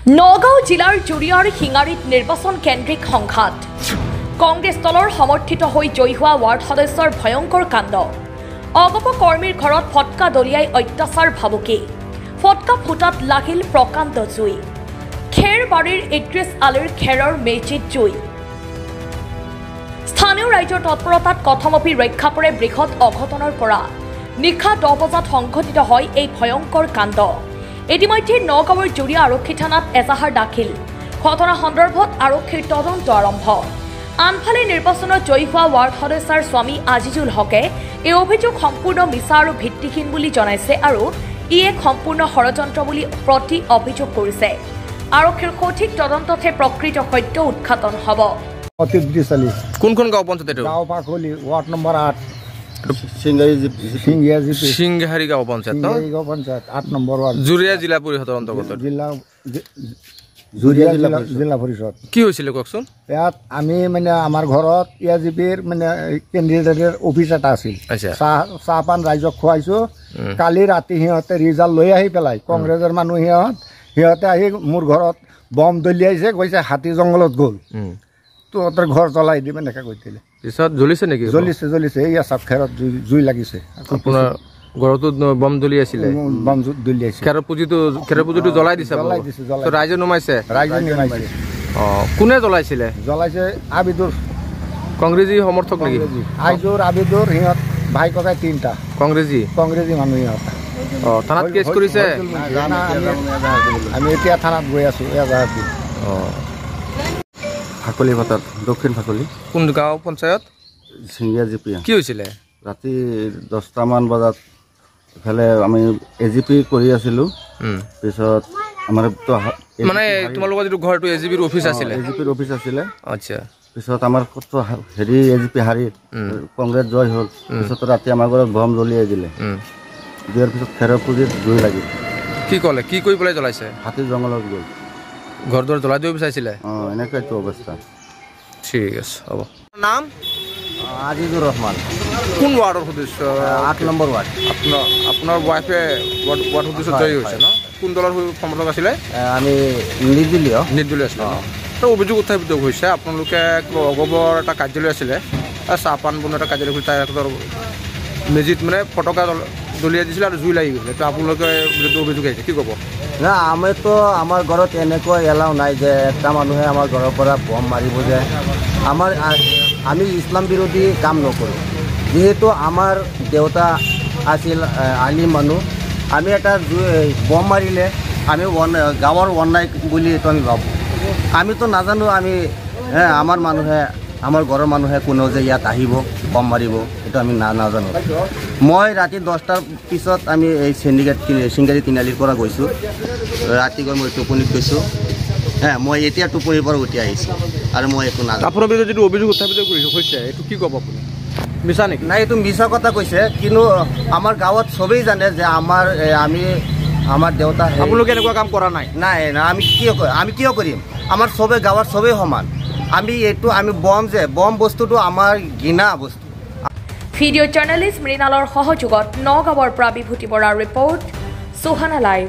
নগাঁও জিলাৰ জুৰিয়াৰ শিঙাৰীত নিৰ্বাচন কেন্দ্ৰিক সংঘাত কংগ্ৰেছ দলৰ সমৰ্থিত হৈ জয়ী হোৱা ৱাৰ্ড সদস্যৰ ভয়ংকৰ কাণ্ড অগপ কৰ্মীৰ ঘৰত ফটকা দলিয়াই অত্যাচাৰ ভাবুকি ফটকা ফুটাত লাগিল প্ৰকাণ্ড জুই খেৰবাৰীৰ ইদ্ৰিছ আলীৰ খেৰৰ মেজিত জুই স্থানীয় ৰাইজৰ তৎপৰতাত কথমপি ৰক্ষা পৰে বৃহৎ অঘটনৰ পৰা নিশা 10 বজাত সংঘটিত হয় এই ভয়ংকৰ কাণ্ড ইতিমধ্যে নগাঁৱৰ জুৰিয়া আৰক্ষী থানাত এজাহাৰ দাখিল ঘটনা সন্দৰ্ভত আৰক্ষীৰ তদন্ত আৰম্ভ আনফালে নিৰ্বাচনত জয়ী হোৱা ৱাৰ্ড সদস্যৰ স্বামী আজিজুল হকে এই অভিযোগ সম্পূৰ্ণ মিছা আৰু ভিত্তিহীন বুলি জনাইছে আৰু ই এক সম্পূৰ্ণ ষড়যন্ত্ৰ বুলি প্ৰতি অভিযোগ কৰিছে আৰক্ষীৰ সঠিক তদন্ততে প্ৰকৃত সত্য উৎঘাটন হ'ব কোনখন গাঁও পঞ্চায়ত গাঁও পাখলি ৱাৰ্ড নম্বৰ 8 সিংহাৰী গাঁও পঞ্চায়ত গাঁও পঞ্চায়ত 8 নম্বৰ ৱাৰ্ড জুৰিয়া জিলা পৰিষদৰ অন্তৰ্গত জিলা পৰিষদ কি হৈছিল কওকচোন ইয়াত আমি মানে আমাৰ ঘৰত ইয়াজিপিৰ মানে কেণ্ডিডেটৰ অফিচ এটা আছিল চাহপান ৰাইজক খুৱাইছো কালি ৰাতি সিহঁতে ৰিজাল্ট লৈ আহি পেলাই কংগ্ৰেছৰ মানুহ সিহঁতে আহি মোৰ ঘৰত বম দলিয়াইছে কৈছে হাতী জংঘলত গ'ল তোৰ ঘৰ জ্বলাই দিম এনেকৈ কৈছিলে পিছত জ্বলিছে নেকি জ্বলিছে এইয়া চাপ খেৰত জুই লাগিছে আপোনাৰ ঘৰতো বম দলিয়াইছিলে বম দলিয়াইছে খেৰৰ পুঁজিটো জ্বলাই দিছে ৰাইজে নুমাইছে কোনে জ্বলাইছিলে আবিদুৰ কংগ্ৰেছী সমৰ্থক নেকি আইজুৰ আবিদুৰ সিহঁত ভাই ককাই 3টা কংগ্ৰেছী মানুহ সিহঁত থানাত কেছ কৰিছে আমি এতিয়া থানাত গৈ আছো ফাকলি ভাতাত দক্ষিণ ফাকলি কোন গাঁও পঞ্চায়ত সিংগিয়া জিপি কি হৈছিলে ৰাতি 10টামান বজাত এফালে আমি এজিপি কৰি আছিলোঁ পিছত আমাৰ মানে তোমালোকৰ যিটো ঘৰটো এজিপিৰ অফিচ আছিলে আচ্ছা পিছত আমাৰ হেৰি এজিপি হাৰি কংগ্ৰেছ জয় হ'ল পিছত ৰাতি আমাৰ ঘৰত বম জ্বলিয়াই দিলে দিয়াৰ পিছত খেৰৰ পুঁজিত জুই লাগিল কি ক'লে কি কৰি পেলাই জ্বলাইছে হাতী জংঘলত গ'ল ঘৰ দুৱাৰ জ্বলাই দিব বিচাৰিছিলে এনেকুৱাইতো অৱস্থা ঠিক আছে হ'ব নাম আজিজুৰ ৰহমান কোন ৱাৰ্ডৰ সদস্য 8 নম্বৰ ৱাৰ্ড আপোনাৰ ৱাইফে ৱাৰ্ড সদস্য জয়ী হৈছে ন কোন দলৰ সমৰ্থক আছিলে আমি নিৰ্দলীয় আছিলে তো অভিযোগ উত্থাপিত হৈছে আপোনালোকে অগবৰ এটা কাৰ্যালয় আছিলে চাহপান বনোৱা এটা কাৰ্যালয় খুলি তাৰ মেজিত মানে ফটকা দলিয়াই দিছিলে আৰু জুই লাগি গৈছিলে তো আপোনালোকে অভিযোগ আহিছে কি ক'ব না আমিতো আমাৰ ঘৰত এনেকুৱা এলাও নাই যে এটা মানুহে আমাৰ ঘৰৰ পৰা বম মাৰিব যে আমি ইছলাম বিৰোধী কাম নকৰোঁ যিহেতু আমাৰ দেউতা আছিল আলিম মানুহ আমি এটা বম মাৰিলে আমি গাঁৱৰ অন্যায় বুলি এইটো আমি ভাবোঁ আমিতো নাজানো আমি আমাৰ ঘৰৰ মানুহে কোনেও যে ইয়াত আহিব বম মাৰিব এইটো আমি নাজানো মই ৰাতি 10টাৰ পিছত আমি এই সিংগাৰী তিনিআলিৰ পৰা গৈছোঁ ৰাতি গৈ মই টোপনিত গৈছোঁ মই এতিয়া টোপনিৰ পৰা উঠি আহিছোঁ আৰু মই একো নাজানো আপোনাৰ বিৰুদ্ধে যিটো অভিযোগ উত্থাপিত হৈছে এইটো কি ক'ব আপুনি মিছা নেকি নাই এইটো মিছা কথা কৈছে কিন্তু আমাৰ গাঁৱত চবেই জানে যে আমাৰ দেউতা আপোনালোকে এনেকুৱা কাম কৰা নাই আমি কিয় কৰিম আমাৰ গাঁৱৰ চবেই সমান আমি বম বস্তুটো আমাৰ ঘৃণা বস্তু ভিডিঅ' জাৰ্নেলিষ্ট মৃণালৰ সহযোগত নগাঁৱৰ পৰা বিভূতি বৰাৰ ৰিপৰ্ট সুহানা লাইভ